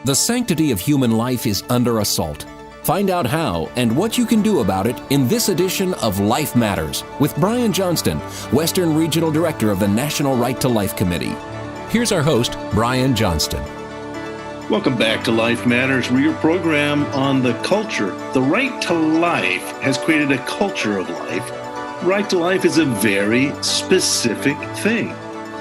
The sanctity of human life is under assault. Find out how and what you can do about it in this edition of Life Matters with Brian Johnston, Western Regional Director of the National Right to Life Committee. Here's our host, Brian Johnston. Welcome back to Life Matters. We're your program on the culture. The right to life has created a culture of life. Right to life is a very specific thing.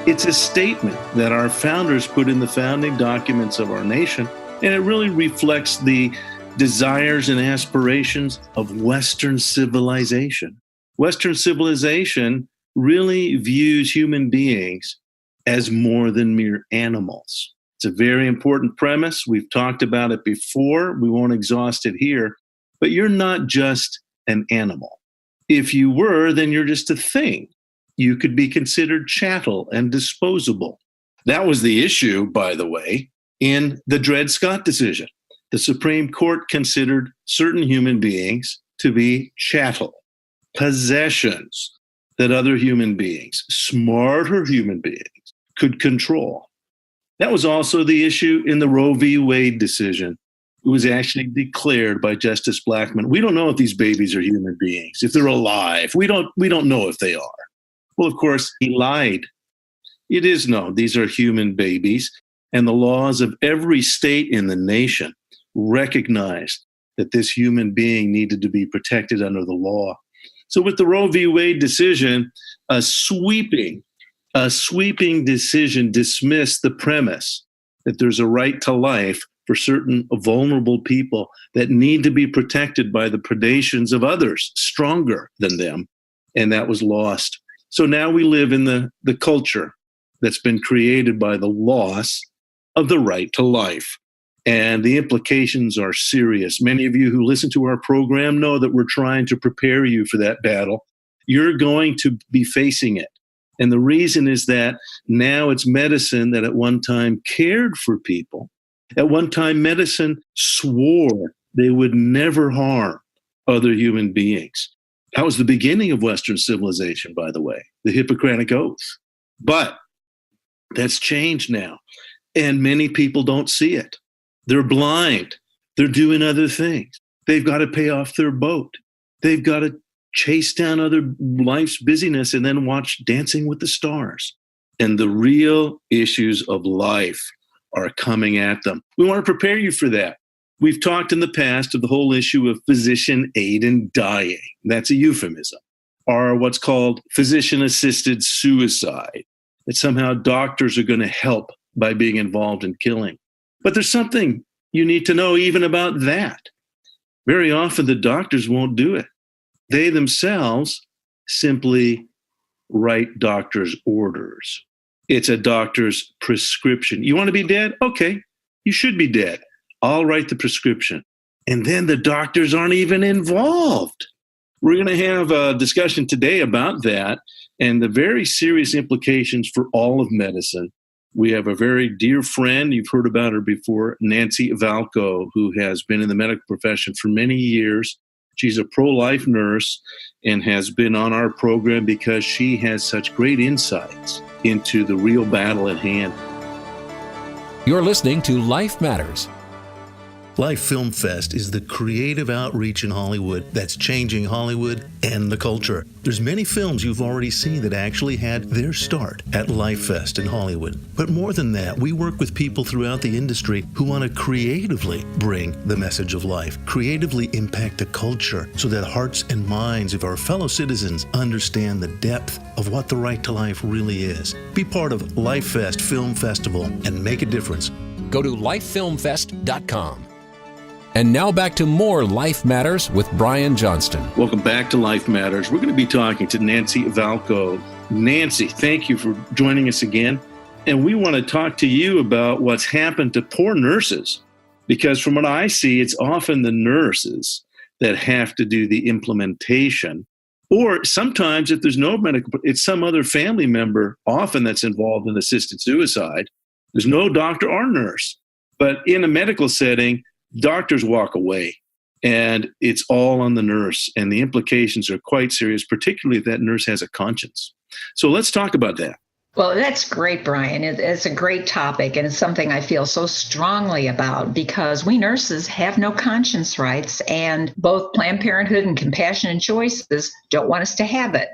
It's a statement that our founders put in the founding documents of our nation, and it really reflects the desires and aspirations of Western civilization. Western civilization really views human beings as more than mere animals. It's a very important premise. We've talked about it before. We won't exhaust it here, but you're not just an animal. If you were, then you're just a thing. You could be considered chattel and disposable. That was the issue, by the way, in the Dred Scott decision. The Supreme Court considered certain human beings to be chattel, possessions that other human beings, smarter human beings, could control. That was also the issue in the Roe v. Wade decision. It was actually declared by Justice Blackmun. We don't know if these babies are human beings, if they're alive. We don't know if they are. Well, of course, he lied. It is known these are human babies, and the laws of every state in the nation recognized that this human being needed to be protected under the law. So with the Roe v. Wade decision, a sweeping decision dismissed the premise that there's a right to life for certain vulnerable people that need to be protected by the predations of others stronger than them, and that was lost. So now we live in the culture that's been created by the loss of the right to life. And the implications are serious. Many of you who listen to our program know that we're trying to prepare you for that battle. You're going to be facing it. And the reason is that now it's medicine that at one time cared for people. At one time, medicine swore they would never harm other human beings. That was the beginning of Western civilization, by the way, the Hippocratic Oath. But that's changed now, and many people don't see it. They're blind. They're doing other things. They've got to pay off their boat. They've got to chase down other life's busyness and then watch Dancing with the Stars. And the real issues of life are coming at them. We want to prepare you for that. We've talked in the past of the whole issue of physician aid in dying. That's a euphemism. Or what's called physician-assisted suicide, that somehow doctors are going to help by being involved in killing. But there's something you need to know even about that. Very often the doctors won't do it. They themselves simply write doctor's orders. It's a doctor's prescription. You want to be dead? Okay, you should be dead. I'll write the prescription. And then the doctors aren't even involved. We're going to have a discussion today about that and the very serious implications for all of medicine. We have a very dear friend, you've heard about her before, Nancy Valko, who has been in the medical profession for many years. She's a pro-life nurse and has been on our program because she has such great insights into the real battle at hand. You're listening to Life Matters. Life Film Fest is the creative outreach in Hollywood that's changing Hollywood and the culture. There's many films you've already seen that actually had their start at Life Fest in Hollywood. But more than that, we work with people throughout the industry who want to creatively bring the message of life, creatively impact the culture so that hearts and minds of our fellow citizens understand the depth of what the right to life really is. Be part of Life Fest Film Festival and make a difference. Go to lifefilmfest.com. And now back to more Life Matters with Brian Johnston. Welcome back to Life Matters. We're going to be talking to Nancy Valko. Nancy, thank you for joining us again. And we want to talk to you about what's happened to poor nurses, because from what I see, it's often the nurses that have to do the implementation. Or sometimes if there's no medical, it's some other family member often that's involved in assisted suicide. There's no doctor or nurse. But in a medical setting, doctors walk away, and it's all on the nurse, and the implications are quite serious, particularly if that nurse has a conscience. So let's talk about that. Well, that's great, Brian. It's a great topic, and it's something I feel so strongly about because we nurses have no conscience rights, and both Planned Parenthood and Compassionate Choices don't want us to have it.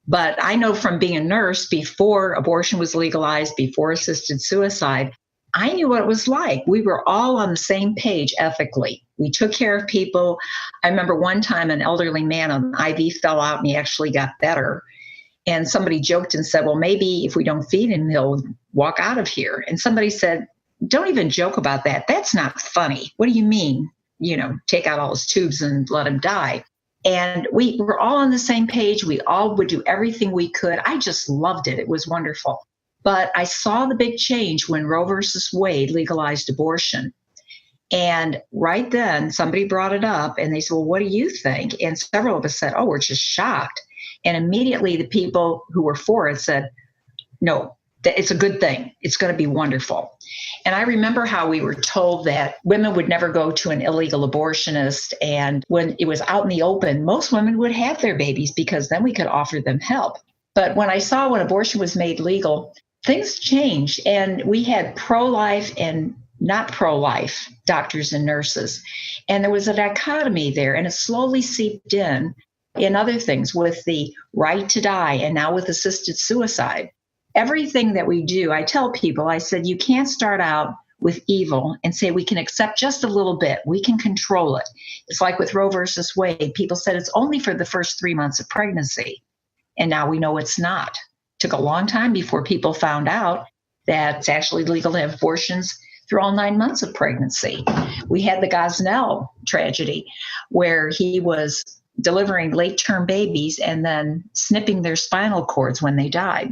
But I know from being a nurse before abortion was legalized, before assisted suicide, I knew what it was like. We were all on the same page ethically. We took care of people. I remember one time an elderly man on IV fell out and he actually got better. And somebody joked and said, well, maybe if we don't feed him, he'll walk out of here. And somebody said, don't even joke about that. That's not funny. What do you mean? Take out all his tubes and let him die. And we were all on the same page. We all would do everything we could. I just loved it. It was wonderful. But I saw the big change when Roe versus Wade legalized abortion. And right then, somebody brought it up and they said, well, what do you think? And several of us said, oh, we're just shocked. And immediately the people who were for it said, no, it's a good thing. It's going to be wonderful. And I remember how we were told that women would never go to an illegal abortionist. And when it was out in the open, most women would have their babies because then we could offer them help. But when I saw when abortion was made legal, things changed. And we had pro-life and not pro-life doctors and nurses. And there was a dichotomy there, and it slowly seeped in other things with the right to die and now with assisted suicide. Everything that we do, I tell people, I said, you can't start out with evil and say we can accept just a little bit. We can control it. It's like with Roe versus Wade. People said it's only for the first 3 months of pregnancy. And now we know it's not. It took a long time before people found out that it's actually legal to have abortions through all 9 months of pregnancy. We had the Gosnell tragedy where he was delivering late-term babies and then snipping their spinal cords when they died.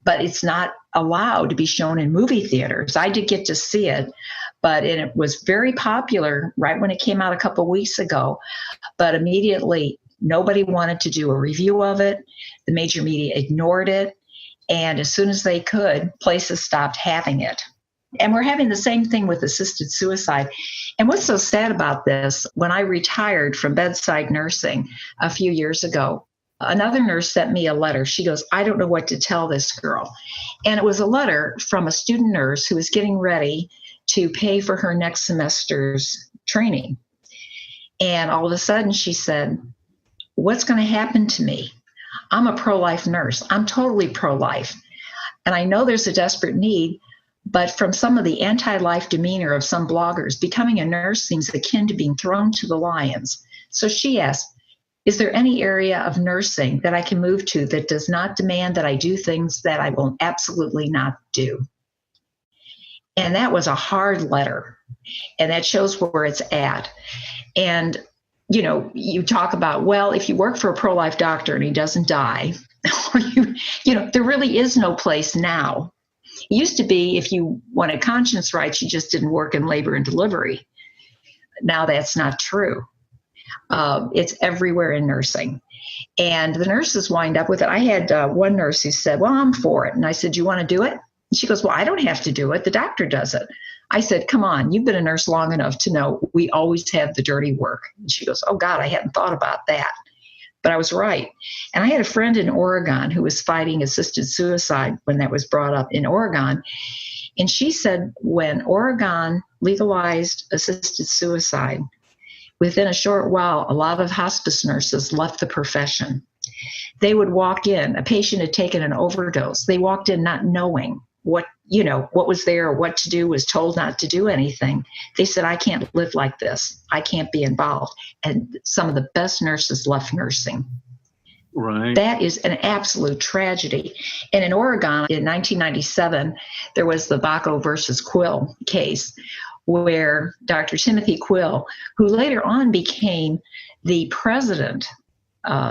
But it's not allowed to be shown in movie theaters. I did get to see it, but it was very popular right when it came out a couple of weeks ago. But immediately, nobody wanted to do a review of it. The major media ignored it. And as soon as they could, places stopped having it. And we're having the same thing with assisted suicide. And what's so sad about this, when I retired from bedside nursing a few years ago, another nurse sent me a letter. She goes, I don't know what to tell this girl. And it was a letter from a student nurse who was getting ready to pay for her next semester's training. And all of a sudden she said, what's going to happen to me? I'm a pro-life nurse. I'm totally pro-life. And I know there's a desperate need. But from some of the anti-life demeanor of some bloggers, becoming a nurse seems akin to being thrown to the lions. So she asked, is there any area of nursing that I can move to that does not demand that I do things that I will absolutely not do? And that was a hard letter. And that shows where it's at. And, you talk about, well, if you work for a pro-life doctor and he doesn't die, there really is no place now. It used to be if you wanted conscience rights, you just didn't work in labor and delivery. Now that's not true. It's everywhere in nursing. And the nurses wind up with it. I had one nurse who said, well, I'm for it. And I said, you want to do it? And she goes, well, I don't have to do it. The doctor does it. I said, come on, you've been a nurse long enough to know we always have the dirty work. And she goes, oh, God, I hadn't thought about that. But I was right. And I had a friend in Oregon who was fighting assisted suicide when that was brought up in Oregon. And she said when Oregon legalized assisted suicide, within a short while, a lot of hospice nurses left the profession. They would walk in, a patient had taken an overdose. They walked in not knowing what was there or what to do, was told not to do anything. They said, I can't live like this. I can't be involved. And some of the best nurses left nursing. Right. That is an absolute tragedy. And in Oregon in 1997, there was the Valko versus Quill case where Dr. Timothy Quill, who later on became the president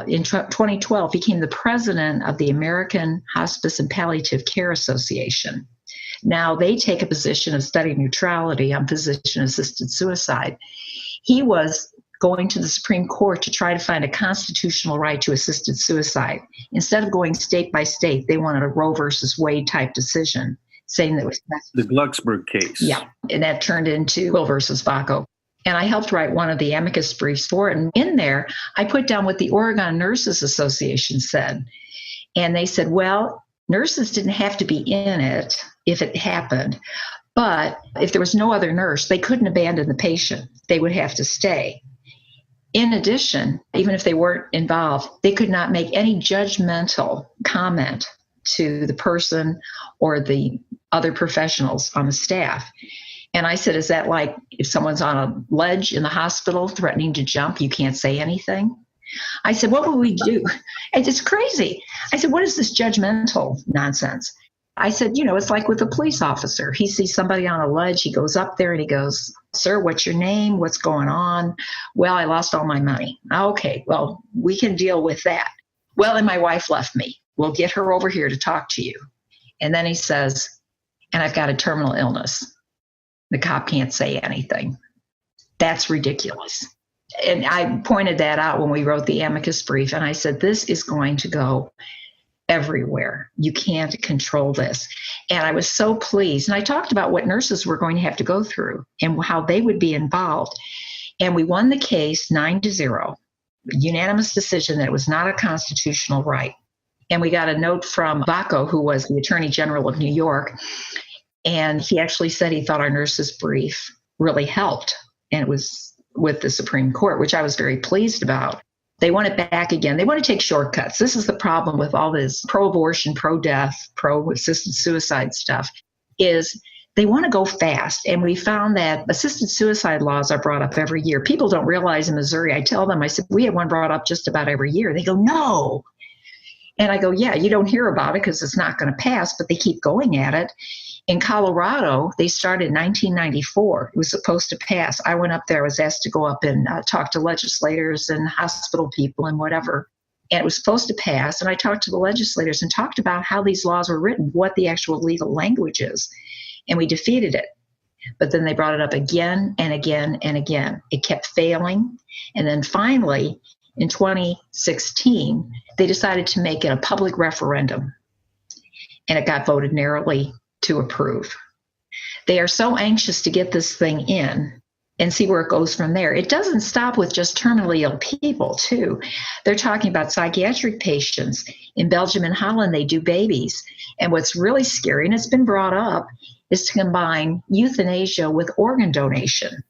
in 2012, became the president of the American Hospice and Palliative Care Association. Now they take a position of study neutrality on physician-assisted suicide. He was going to the Supreme Court to try to find a constitutional right to assisted suicide. Instead of going state by state, they wanted a Roe versus Wade type decision, saying that it was the Glucksberg case. Yeah, and that turned into Quill versus Valko. And I helped write one of the amicus briefs for it. And in there, I put down what the Oregon Nurses Association said. And they said, well, Nurses didn't have to be in it if it happened. But if there was no other nurse, they couldn't abandon the patient. They would have to stay. In addition, even if they weren't involved, they could not make any judgmental comment to the person or the other professionals on the staff. And I said, is that like if someone's on a ledge in the hospital threatening to jump, you can't say anything? I said, what would we do? And it's crazy. I said, what is this judgmental nonsense? I said, it's like with a police officer. He sees somebody on a ledge. He goes up there and he goes, sir, what's your name? What's going on? Well, I lost all my money. Okay, well, we can deal with that. Well, and my wife left me. We'll get her over here to talk to you. And then he says, and I've got a terminal illness. The cop can't say anything. That's ridiculous. And I pointed that out when we wrote the amicus brief. And I said, this is going to go everywhere. You can't control this. And I was so pleased. And I talked about what nurses were going to have to go through and how they would be involved. And we won the case 9-0, unanimous decision that it was not a constitutional right. And we got a note from Valko, who was the Attorney General of New York. And he actually said he thought our nurses brief really helped. And it was with the Supreme Court, which I was very pleased about. They want it back again. They want to take shortcuts. This is the problem with all this pro-abortion, pro-death, pro-assisted suicide stuff, is they want to go fast. And we found that assisted suicide laws are brought up every year. People don't realize in Missouri, I tell them, I said, we have one brought up just about every year. They go, no. And I go, yeah, you don't hear about it because it's not going to pass, but they keep going at it. In Colorado, they started in 1994. It was supposed to pass. I went up there. I was asked to go up and talk to legislators and hospital people and whatever. And it was supposed to pass. And I talked to the legislators and talked about how these laws were written, what the actual legal language is. And we defeated it. But then they brought it up again and again and again. It kept failing. And then finally, in 2016, they decided to make it a public referendum. And it got voted narrowly to approve. They are so anxious to get this thing in and see where it goes from there. It doesn't stop with just terminally ill people, too. They're talking about psychiatric patients. In Belgium and Holland, they do babies. And what's really scary, and it's been brought up, is to combine euthanasia with organ donation.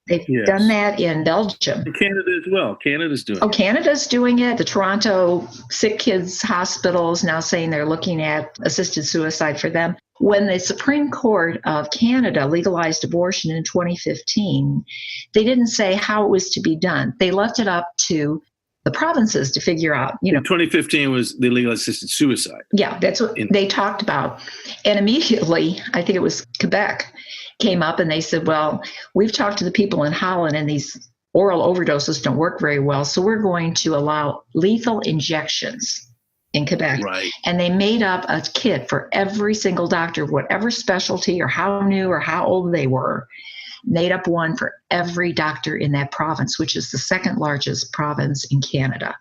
They've done that in Belgium. And Canada as well. Canada's doing it. Oh, Canada's doing it. The Toronto Sick Kids Hospital is now saying they're looking at assisted suicide for them. When the Supreme Court of Canada legalized abortion in 2015, they didn't say how it was to be done. They left it up to the provinces to figure out, In 2015 was the legal assisted suicide. Yeah, that's what they talked about. And immediately, I think it was Quebec, came up and they said, well, we've talked to the people in Holland and these oral overdoses don't work very well, so we're going to allow lethal injections in Quebec. Right. And they made up a kit for every single doctor, whatever specialty or how new or how old they were, made up one for every doctor in that province, which is the second largest province in Canada.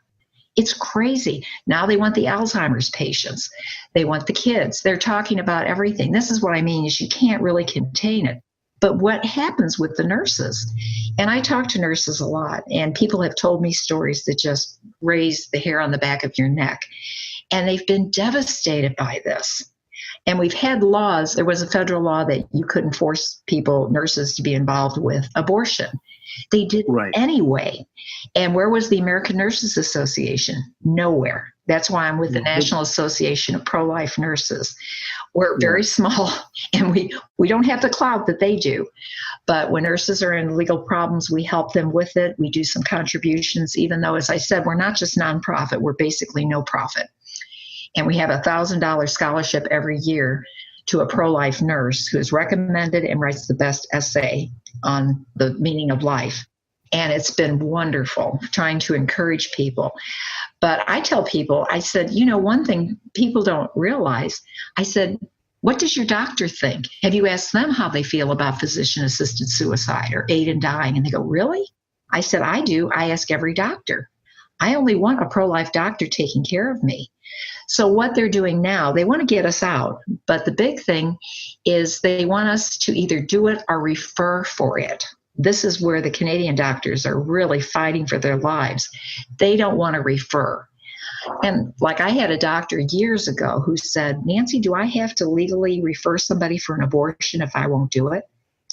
It's crazy. Now they want the Alzheimer's patients. They want the kids. They're talking about everything. This is what I mean is you can't really contain it. But what happens with the nurses? And I talk to nurses a lot, and people have told me stories that just raise the hair on the back of your neck. And they've been devastated by this. And we've had laws. There was a federal law that you couldn't force nurses to be involved with abortion. They did anyway. And where was the American Nurses Association? Nowhere. That's why I'm with the National Association of Pro-Life Nurses. We're very small, and we don't have the clout that they do. But when nurses are in legal problems, we help them with it. We do some contributions, even though, as I said, we're not just nonprofit. We're basically no profit. And we have a $1,000 scholarship every year to a pro-life nurse who is recommended and writes the best essay on the meaning of life. And it's been wonderful trying to encourage people. But I tell people, I said, one thing people don't realize, I said, what does your doctor think? Have you asked them how they feel about physician-assisted suicide or aid in dying? And they go, really? I said, I do. I ask every doctor. I only want a pro-life doctor taking care of me. So what they're doing now, they want to get us out. But the big thing is they want us to either do it or refer for it. This is where the Canadian doctors are really fighting for their lives. They don't want to refer. And like I had a doctor years ago who said, Nancy, do I have to legally refer somebody for an abortion if I won't do it?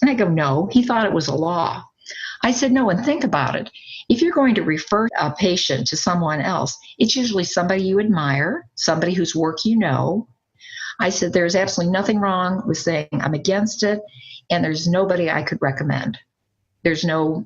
And I go, no. He thought it was a law. I said, no, and think about it. If you're going to refer a patient to someone else, it's usually somebody you admire, somebody whose work you know. I said, there's absolutely nothing wrong with saying I'm against it, and there's nobody I could recommend. There's no,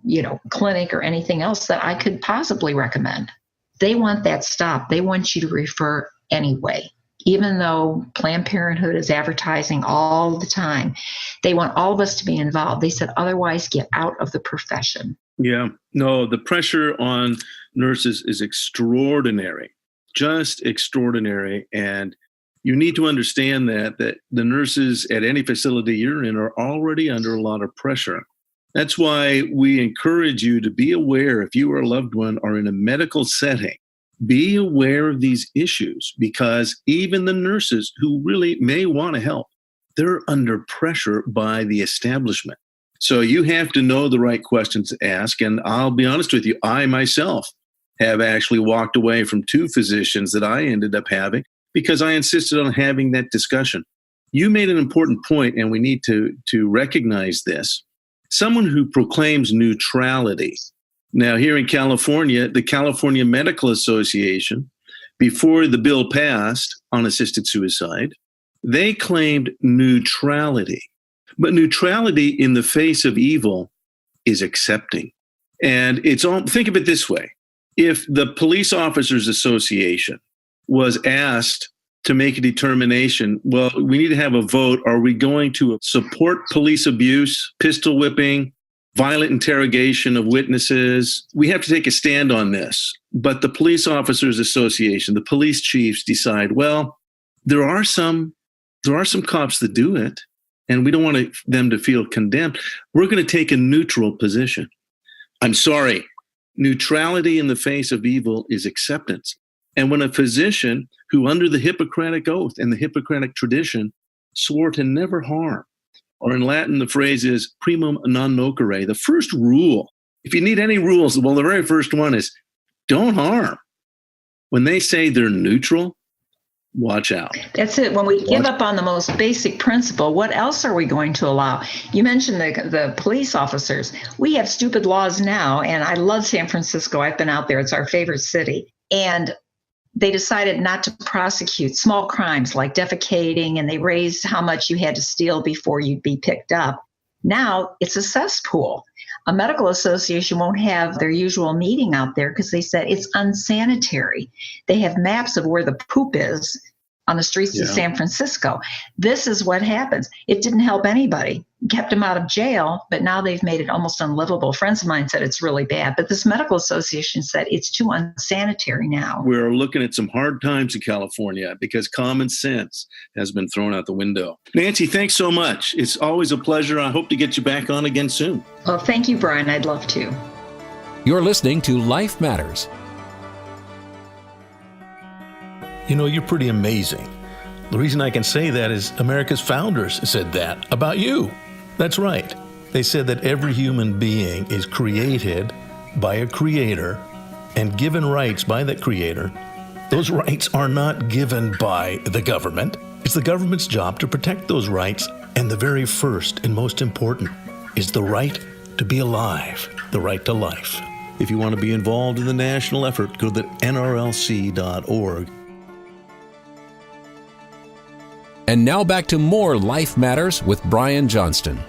clinic or anything else that I could possibly recommend. They want that stopped. They want you to refer anyway. Even though Planned Parenthood is advertising all the time, they want all of us to be involved. They said, otherwise, get out of the profession. Yeah, no, the pressure on nurses is extraordinary, just extraordinary. And you need to understand that the nurses at any facility you're in are already under a lot of pressure. That's why we encourage you to be aware if you or a loved one are in a medical setting. Be aware of these issues, because even the nurses who really may want to help, they're under pressure by the establishment. So you have to know the right questions to ask. And I'll be honest with you, I myself have actually walked away from 2 physicians that I ended up having because I insisted on having that discussion. You made an important point, and we need to recognize this. Someone who proclaims neutrality. Now, here in California, the California Medical Association, before the bill passed on assisted suicide, they claimed neutrality. But neutrality in the face of evil is accepting. And think of it this way. If the Police Officers Association was asked to make a determination, well, we need to have a vote. Are we going to support police abuse, pistol whipping, violent interrogation of witnesses? We have to take a stand on this. But the Police Officers Association, the police chiefs decide, well, there are some cops that do it, and we don't want them to feel condemned. We're going to take a neutral position. I'm sorry. Neutrality in the face of evil is acceptance. And when a physician who under the Hippocratic Oath and the Hippocratic tradition swore to never harm, or in Latin, the phrase is primum non nocere, the first rule. If you need any rules, well, the very first one is don't harm. When they say they're neutral, watch out. That's it. When we give up on the most basic principle, what else are we going to allow? You mentioned the police officers. We have stupid laws now, and I love San Francisco. I've been out there. It's our favorite city. And they decided not to prosecute small crimes like defecating, and they raised how much you had to steal before you'd be picked up. Now it's a cesspool. A medical association won't have their usual meeting out there because they said it's unsanitary. They have maps of where the poop is on the streets of San Francisco. This is what happens. It didn't help anybody. Kept them out of jail, but now they've made it almost unlivable. Friends of mine said it's really bad, but this medical association said it's too unsanitary now. We're looking at some hard times in California because common sense has been thrown out the window. Nancy, thanks so much. It's always a pleasure. I hope to get you back on again soon. Well, thank you, Brian. I'd love to. You're listening to Life Matters. You know, you're pretty amazing. The reason I can say that is America's founders said that about you. That's right. They said that every human being is created by a creator and given rights by that creator. Those rights are not given by the government. It's the government's job to protect those rights. And the very first and most important is the right to be alive, the right to life. If you want to be involved in the national effort, go to nrlc.org. And now back to more Life Matters with Brian Johnston.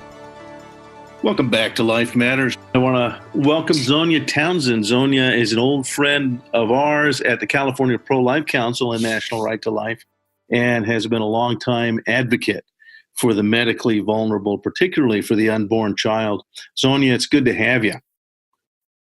Welcome back to Life Matters. I want to welcome Zonya Townsend. Zonya is an old friend of ours at the California Pro-Life Council and National Right to Life, and has been a longtime advocate for the medically vulnerable, particularly for the unborn child. Zonya, it's good to have you.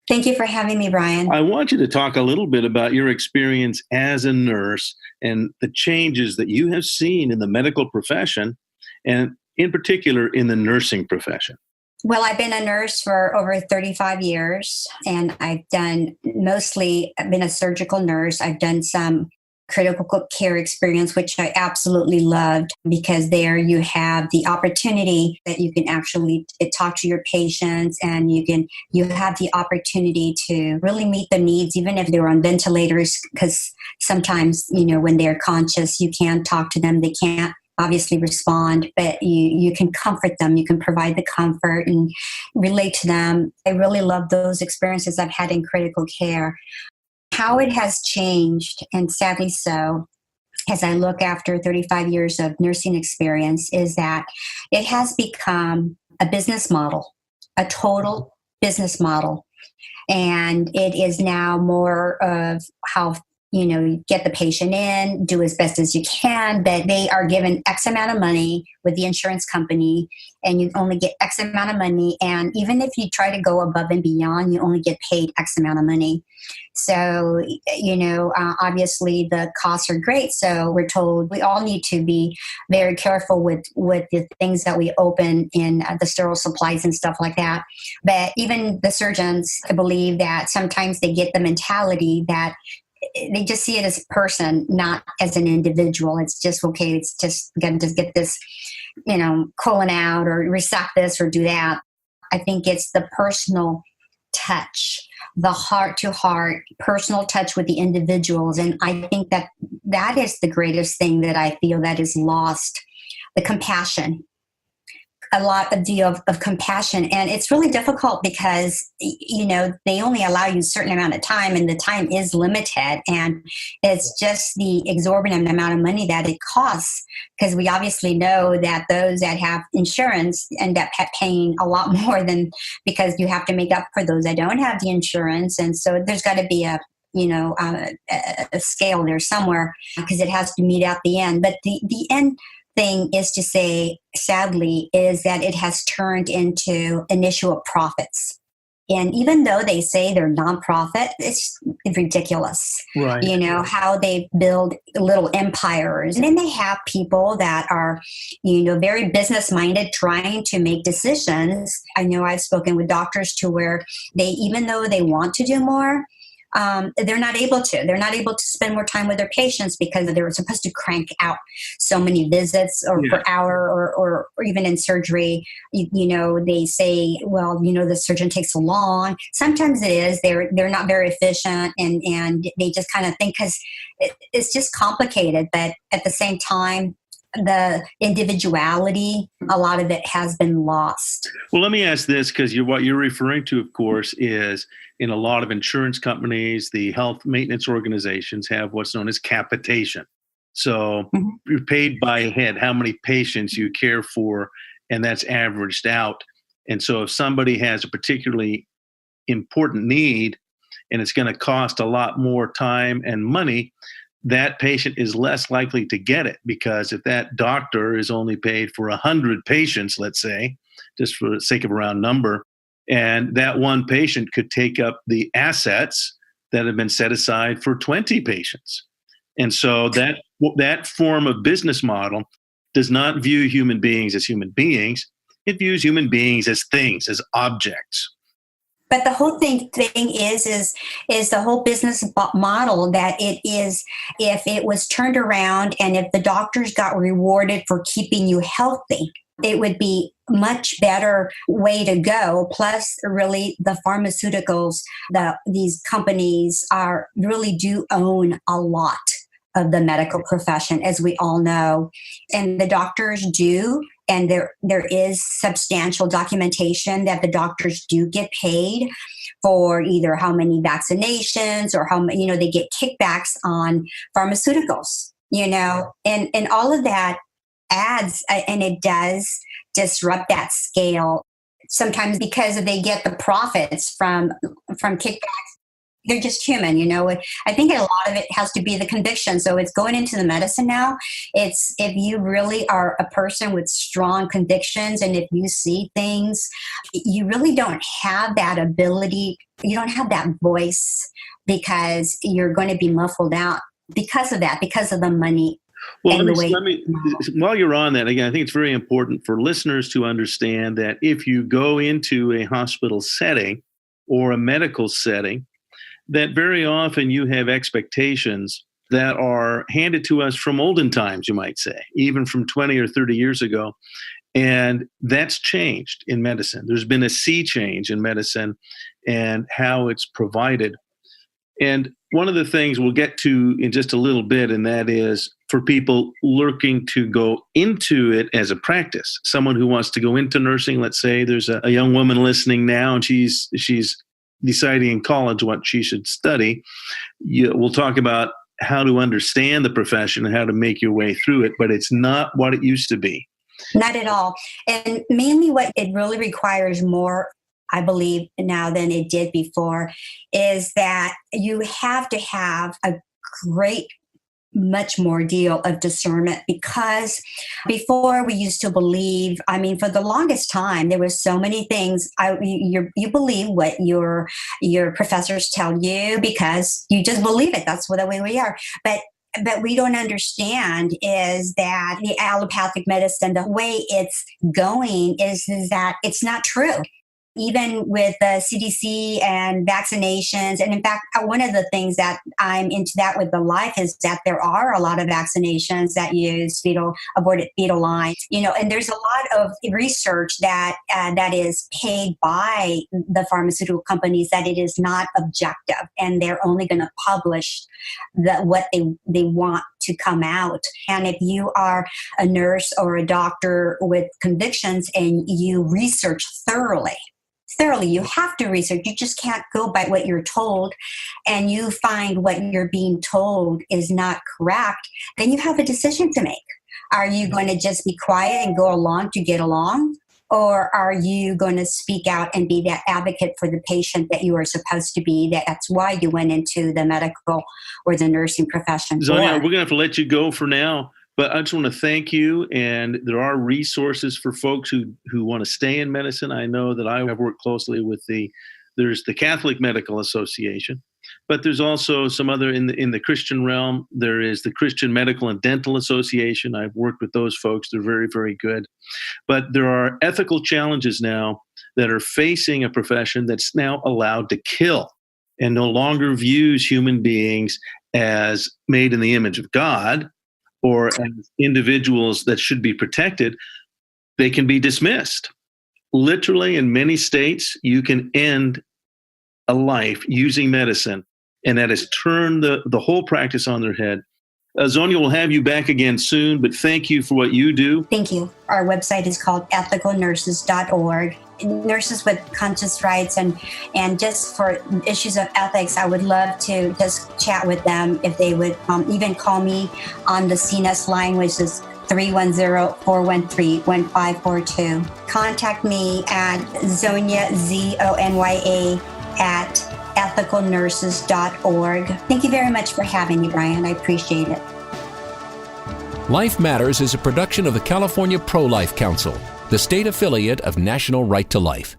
Thank you for having me, Brian. I want you to talk a little bit about your experience as a nurse and the changes that you have seen in the medical profession, and in particular in the nursing profession. Well, I've been a nurse for over 35 years, and I've been a surgical nurse. I've done some critical care experience, which I absolutely loved, because there you have the opportunity that you can actually talk to your patients, and you have the opportunity to really meet the needs, even if they're on ventilators, because sometimes, when they're conscious, you can talk to them. They can't obviously respond, but you can comfort them. You can provide the comfort and relate to them. I really love those experiences I've had in critical care. How it has changed, and sadly so, as I look after 35 years of nursing experience, is that it has become a business model, a total business model. And it is now more of how you get the patient in, do as best as you can, that they are given X amount of money with the insurance company, and you only get X amount of money. And even if you try to go above and beyond, you only get paid X amount of money. So, obviously the costs are great. So we're told we all need to be very careful with the things that we open in the sterile supplies and stuff like that. But even the surgeons, I believe that sometimes they get the mentality that they just see it as a person, not as an individual. It's just, okay, it's just going to just get this, colon out, or restock this or do that. I think it's the personal touch, the heart-to-heart personal touch with the individuals. And I think that is the greatest thing that I feel that is lost, the compassion. A lot of compassion. And it's really difficult because, they only allow you a certain amount of time, and the time is limited. And it's just the exorbitant amount of money that it costs, because we obviously know that those that have insurance end up paying a lot more than, because you have to make up for those that don't have the insurance. And so there's got to be a scale there somewhere, because it has to meet out the end. But the end thing is to say, sadly, is that it has turned into an issue of profits. And even though they say they're nonprofit, it's ridiculous. Right. How they build little empires. And then they have people that are, very business-minded, trying to make decisions. I know I've spoken with doctors to where even though they want to do more, they're not able to. They're not able to spend more time with their patients because they're supposed to crank out so many visits per hour, or even in surgery. They say, well, the surgeon takes so long. Sometimes it is. They're not very efficient, and they just kind of think, because it's just complicated. But at the same time, the individuality, a lot of it has been lost. Well, let me ask this, because what you're referring to, of course, is in a lot of insurance companies, the health maintenance organizations have what's known as capitation. So you're paid by head, how many patients you care for, and that's averaged out. And so if somebody has a particularly important need, and it's going to cost a lot more time and money, that patient is less likely to get it, because if that doctor is only paid for 100 patients, let's say, just for the sake of a round number, and that one patient could take up the assets that have been set aside for 20 patients. And so that form of business model does not view human beings as human beings. It views human beings as things, as objects. But the whole thing is the whole business model, that it is, if it was turned around and if the doctors got rewarded for keeping you healthy, it would be much better way to go. Plus, really, the pharmaceuticals, these companies really do own a lot of the medical profession, as we all know. And the doctors do, and there is substantial documentation that the doctors do get paid for either how many vaccinations or how they get kickbacks on pharmaceuticals, and all of that adds, and it does disrupt that scale. Sometimes because they get the profits from kickbacks. They're just human, I think a lot of it has to be the conviction. So it's going into the medicine now. It's, if you really are a person with strong convictions, and if you see things, you really don't have that ability. You don't have that voice, because you're going to be muffled out because of that, because of the money. Well, while you're on that, again, I think it's very important for listeners to understand that if you go into a hospital setting or a medical setting, that very often you have expectations that are handed to us from olden times, you might say, even from 20 or 30 years ago. And that's changed in medicine. There's been a sea change in medicine and how it's provided. And one of the things we'll get to in just a little bit, and that is for people looking to go into it as a practice. Someone who wants to go into nursing, let's say there's a young woman listening now and she's deciding in college what she should study. We'll talk about how to understand the profession and how to make your way through it, but it's not what it used to be. Not at all. And mainly what it really requires more, I believe now than it did before, is that you have to have a great, much more deal of discernment, because before we used to believe, I mean, for the longest time, there were so many things. You believe what your professors tell you because you just believe it. That's the way we are. But we don't understand is that the allopathic medicine, the way it's going is that it's not true. Even with the CDC and vaccinations. And in fact, one of the things that I'm into that with the life is that there are a lot of vaccinations that use aborted fetal lines, and there's a lot of research that is paid by the pharmaceutical companies that it is not objective and they're only going to publish what they want to come out. And if you are a nurse or a doctor with convictions and you research thoroughly, you have to research. You just can't go by what you're told, and you find what you're being told is not correct, then you have a decision to make. Are you going to just be quiet and go along to get along? Or are you going to speak out and be that advocate for the patient that you are supposed to be? That's why you went into the medical or the nursing profession. Zonya, we're going to have to let you go for now. But I just want to thank you, and there are resources for folks who want to stay in medicine. I know that I have worked closely with there's the Catholic Medical Association, but there's also some other in the Christian realm. There is the Christian Medical and Dental Association. I've worked with those folks. They're very, very good. But there are ethical challenges now that are facing a profession that's now allowed to kill and no longer views human beings as made in the image of God, or as individuals that should be protected. They can be dismissed. Literally, in many states, you can end a life using medicine, and that has turned the whole practice on their head. Zonya, we'll have you back again soon, but thank you for what you do. Thank you. Our website is called ethicalnurses.org. Nurses with conscious rights and just for issues of ethics, I would love to just chat with them if they would even call me on the CNES line, which is 310-413-1542. Contact me at Zonya, Zonya, at ethicalnurses.org. Thank you very much for having me, Brian. I appreciate it. Life Matters is a production of the California Pro-Life Council, the state affiliate of National Right to Life.